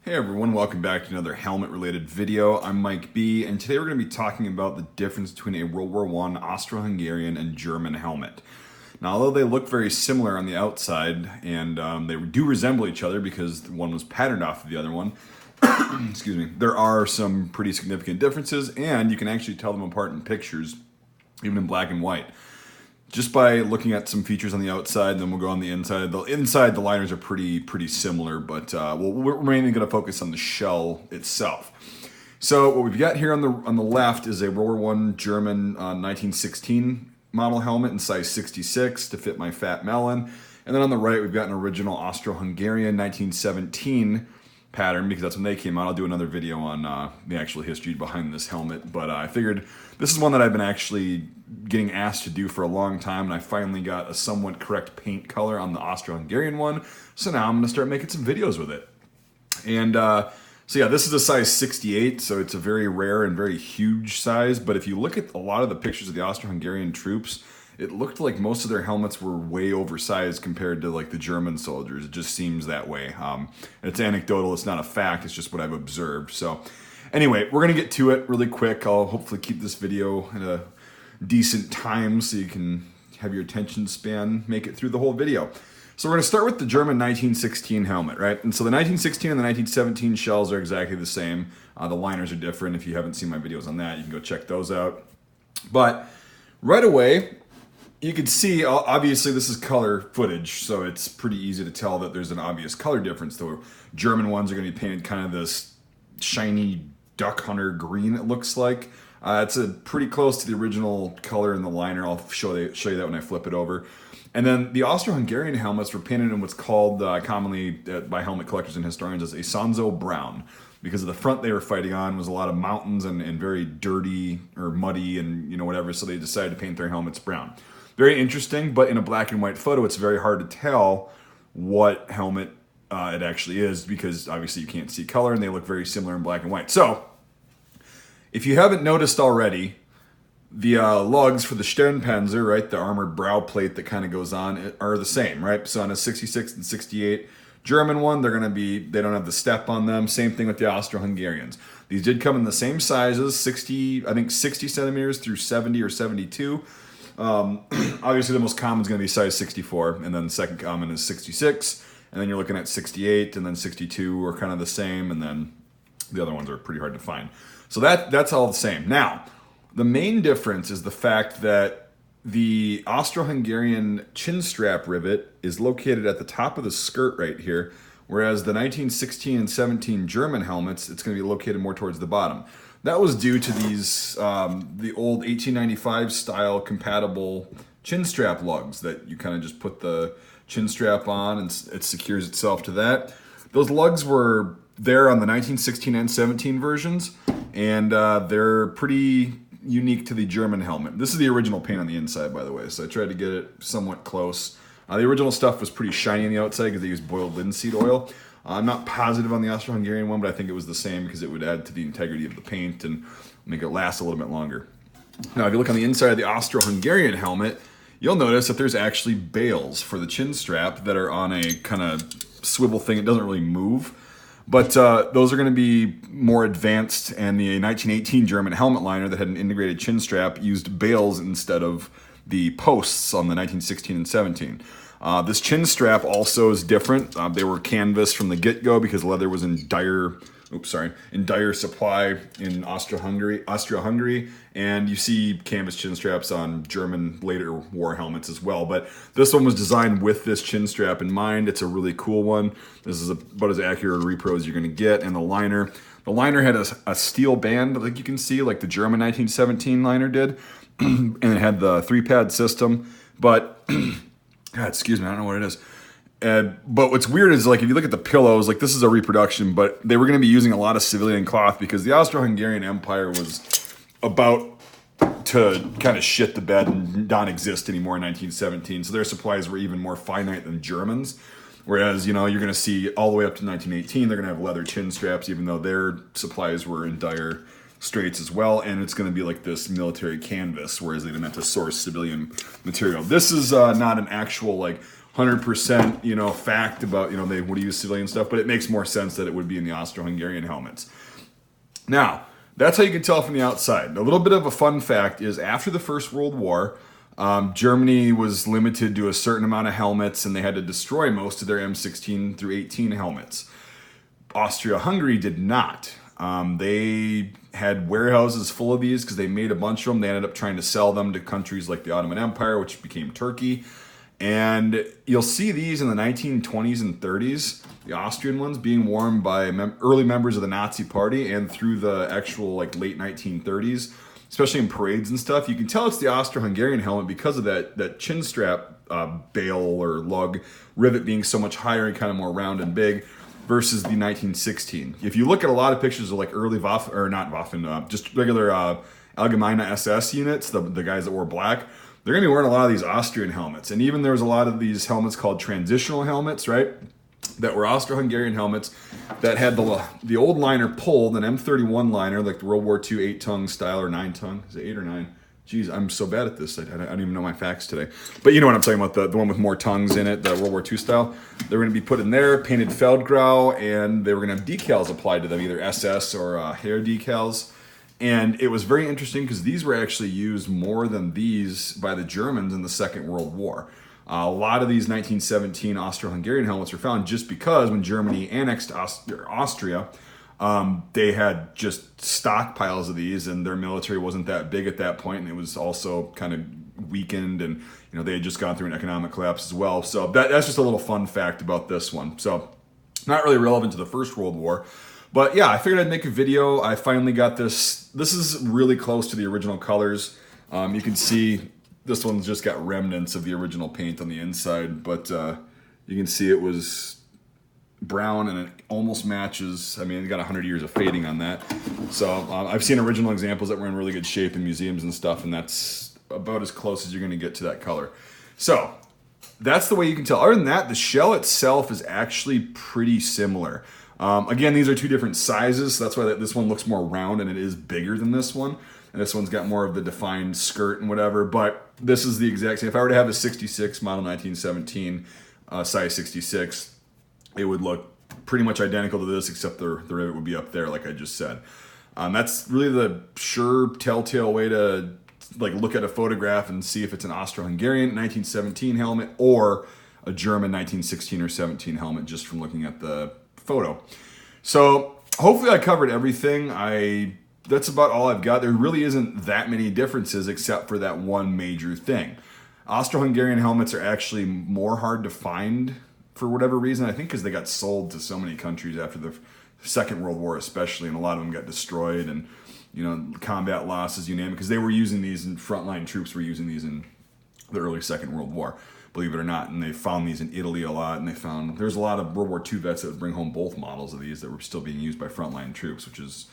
Hey everyone, welcome back to another helmet related video. I'm Mike B, and today we're going to be talking about the difference between a World War I Austro Hungarian and German helmet. Now, although they look very similar on the outside, and they do resemble each other because one was patterned off of the other one, excuse me, there are some pretty significant differences, and you can actually tell them apart in pictures, even in black and white. Just by looking at some features on the outside, and then we'll go on the inside. The inside, the liners are pretty similar, but we're mainly going to focus on the shell itself. So what we've got here on the left is a World War I German 1916 model helmet in size 66 to fit my fat melon. And then on the right, we've got an original Austro Hungarian 1917 pattern, because that's when they came out. I'll do another video on the actual history behind this helmet, but I figured this is one that I've been actually getting asked to do for a long time, and I finally got a somewhat correct paint color on the Austro Hungarian one, so now I'm going to start making some videos with it. And so yeah, this is a size 68, so it's a very rare and very huge size, but if you look at a lot of the pictures of the Austro Hungarian troops, it looked like most of their helmets were way oversized compared to like the German soldiers. It just seems that way. It's anecdotal, it's not a fact, it's just what I've observed. So anyway, we're gonna get to it really quick. I'll hopefully keep this video at a decent time so you can have your attention span make it through the whole video. So we're gonna start with the German 1916 helmet, right? And so the 1916 and the 1917 shells are exactly the same. The liners are different. If you haven't seen my videos on that, you can go check those out. But right away, you can see, obviously this is color footage, so it's pretty easy to tell that there's an obvious color difference. The German ones are going to be painted kind of this shiny duck hunter green, it looks like. It's pretty close to the original color in the liner. I'll show you that when I flip it over. And then the Austro-Hungarian helmets were painted in what's called commonly by helmet collectors and historians as a Sanzo brown, because the front they were fighting on was a lot of mountains and very dirty or muddy and whatever, so they decided to paint their helmets brown. Very interesting, but in a black and white photo, it's very hard to tell what helmet it actually is, because obviously you can't see color and they look very similar in black and white. So, if you haven't noticed already, the lugs for the Stirnpanzer, right, the armored brow plate that kind of goes on, are the same, right? So on a 66 and 68 German one, they don't have the step on them. Same thing with the Austro-Hungarians. These did come in the same sizes, 60 centimeters through 70 or 72. Obviously the most common is going to be size 64, and then the second common is 66, and then you're looking at 68, and then 62 are kind of the same, and then the other ones are pretty hard to find. So that's all the same. Now, the main difference is the fact that the Austro-Hungarian chinstrap rivet is located at the top of the skirt right here, whereas the 1916 and 17 German helmets, it's going to be located more towards the bottom. That was due to these, the old 1895 style compatible chin strap lugs that you kind of just put the chin strap on and it secures itself to that. Those lugs were there on the 1916 and 17 versions, and they're pretty unique to the German helmet. This is the original paint on the inside, by the way, so I tried to get it somewhat close. The original stuff was pretty shiny on the outside because they used boiled linseed oil. I'm not positive on the Austro-Hungarian one, but I think it was the same because it would add to the integrity of the paint and make it last a little bit longer. Now, if you look on the inside of the Austro-Hungarian helmet, you'll notice that there's actually bails for the chin strap that are on a kind of swivel thing. It doesn't really move, but those are going to be more advanced, and the 1918 German helmet liner that had an integrated chin strap used bails instead of the posts on the 1916 and 17. This chin strap also is different. They were canvas from the get-go because leather was in dire supply in Austria-Hungary, and you see canvas chin straps on German later war helmets as well. But this one was designed with this chin strap in mind. It's a really cool one. This is about as accurate a repro as you're going to get. And the liner had a steel band, like you can see, like the German 1917 liner did, and it had the 3-pad system, but God, excuse me, I don't know what it is. But what's weird is, like, if you look at the pillows, like, this is a reproduction, but they were going to be using a lot of civilian cloth because the Austro-Hungarian Empire was about to kind of shit the bed and not exist anymore in 1917. So their supplies were even more finite than Germans. Whereas, you're going to see all the way up to 1918, they're going to have leather chin straps, even though their supplies were in dire straits as well, and it's going to be like this military canvas, whereas they didn't have to source civilian material. This is not an actual like 100%, you know, fact about, you know, they would use civilian stuff, but it makes more sense that it would be in the Austro Hungarian helmets. Now, that's how you can tell from the outside. A little bit of a fun fact is after the First World War, Germany was limited to a certain amount of helmets and they had to destroy most of their M16 through 18 helmets. Austria-Hungary did not. They had warehouses full of these because they made a bunch of them. They ended up trying to sell them to countries like the Ottoman Empire, which became Turkey. And you'll see these in the 1920s and 30s, the Austrian ones being worn by early members of the Nazi Party and through the actual like late 1930s, especially in parades and stuff. You can tell it's the Austro Hungarian helmet because of that Chinstrap bail or lug rivet being so much higher and kind of more round and big versus the 1916. If you look at a lot of pictures of like early Waffen, or not Waffen, just regular Allgemeine SS units, the guys that wore black, they're going to be wearing a lot of these Austrian helmets. And even there was a lot of these helmets called Transitional Helmets, right? That were Austro-Hungarian helmets that had the old liner pulled, an M31 liner, like the World War II 8-tongue style or 9-tongue. Is it 8 or 9? Jeez, I'm so bad at this. I don't even know my facts today. But you know what I'm talking about, the one with more tongues in it, the World War II style. They were going to be put in there, painted Feldgrau, and they were going to have decals applied to them, either SS or hair decals. And it was very interesting because these were actually used more than these by the Germans in the Second World War. A lot of these 1917 Austro-Hungarian helmets were found just because when Germany annexed Austria, they had just stockpiles of these and their military wasn't that big at that point, and it was also kind of weakened, and you know they had just gone through an economic collapse as well. So that's just a little fun fact about this one. So not really relevant to the First World War. But yeah, I figured I'd make a video. I finally got this. This is really close to the original colors. You can see this one's just got remnants of the original paint on the inside, but you can see it was brown and it almost matches. I mean, it got 100 years of fading on that. So I've seen original examples that were in really good shape in museums and stuff, and that's about as close as you're going to get to that color. So that's the way you can tell. Other than that, the shell itself is actually pretty similar. Again, these are two different sizes, so that's why this one looks more round and it is bigger than this one. And this one's got more of the defined skirt and whatever, but this is the exact same. If I were to have a 66 model 1917 size 66, it would look pretty much identical to this, except the rivet would be up there like I just said. That's really the sure telltale way to like look at a photograph and see if it's an Austro-Hungarian 1917 helmet or a German 1916 or 17 helmet just from looking at the photo. So hopefully I covered everything. That's about all I've got. There really isn't that many differences except for that one major thing. Austro-Hungarian helmets are actually more hard to find for whatever reason. I think because they got sold to so many countries after the Second World War especially, and a lot of them got destroyed and, you know, combat losses, you name it, because they were using these, and frontline troops were using these in the early Second World War, believe it or not. And they found these in Italy a lot, and they found there's a lot of World War II vets that would bring home both models of these that were still being used by frontline troops, which is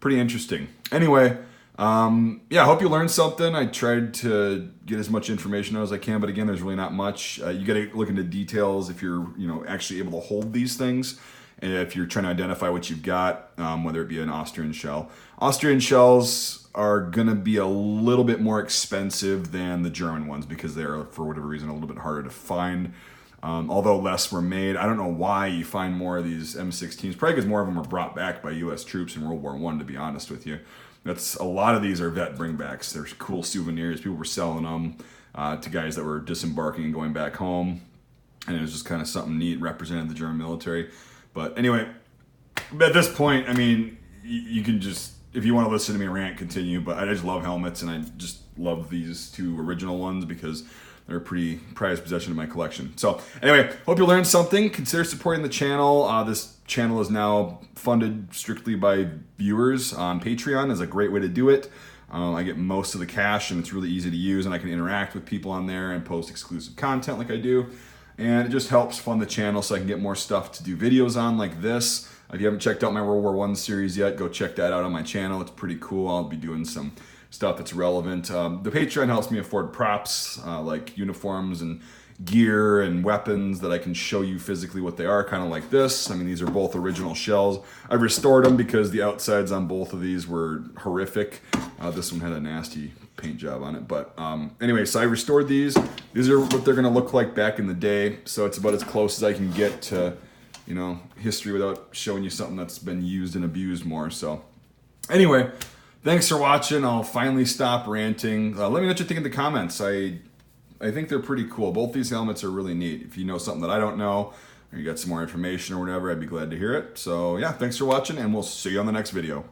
pretty interesting. Anyway, yeah, I hope you learned something. I tried to get as much information out as I can, but again, there's really not much. You got to look into details if you're, you know, actually able to hold these things, and if you're trying to identify what you've got, whether it be an Austrian shell. Austrian shells are going to be a little bit more expensive than the German ones because they're, for whatever reason, a little bit harder to find. Although less were made. I don't know why you find more of these M16s. Probably because more of them were brought back by U.S. troops in World War I, to be honest with you. A lot of these are vet bringbacks. They're cool souvenirs. People were selling them to guys that were disembarking and going back home. And it was just kind of something neat, represented the German military. But anyway, at this point, I mean, you can just, if you want to listen to me rant, continue. But I just love helmets, and I just love these two original ones because they're a pretty prized possession in my collection. So anyway, hope you learned something. Consider supporting the channel. This channel is now funded strictly by viewers on Patreon. Is a great way to do it. I get most of the cash, and it's really easy to use, and I can interact with people on there and post exclusive content like I do. And it just helps fund the channel so I can get more stuff to do videos on like this. If you haven't checked out my World War I series yet, go check that out on my channel. It's pretty cool. I'll be doing some stuff that's relevant. The Patreon helps me afford props like uniforms and gear and weapons that I can show you physically what they are, kind of like this. I mean, these are both original shells. I've restored them because the outsides on both of these were horrific. This one had a nasty paint job on it. But anyway, so I restored these. These are what they're gonna look like back in the day. So it's about as close as I can get to, you know, history without showing you something that's been used and abused more. So anyway, thanks for watching. I'll finally stop ranting. Let me know what you think in the comments. I think they're pretty cool. Both these helmets are really neat. If you know something that I don't know, or you got some more information or whatever, I'd be glad to hear it. So yeah, thanks for watching, and we'll see you on the next video.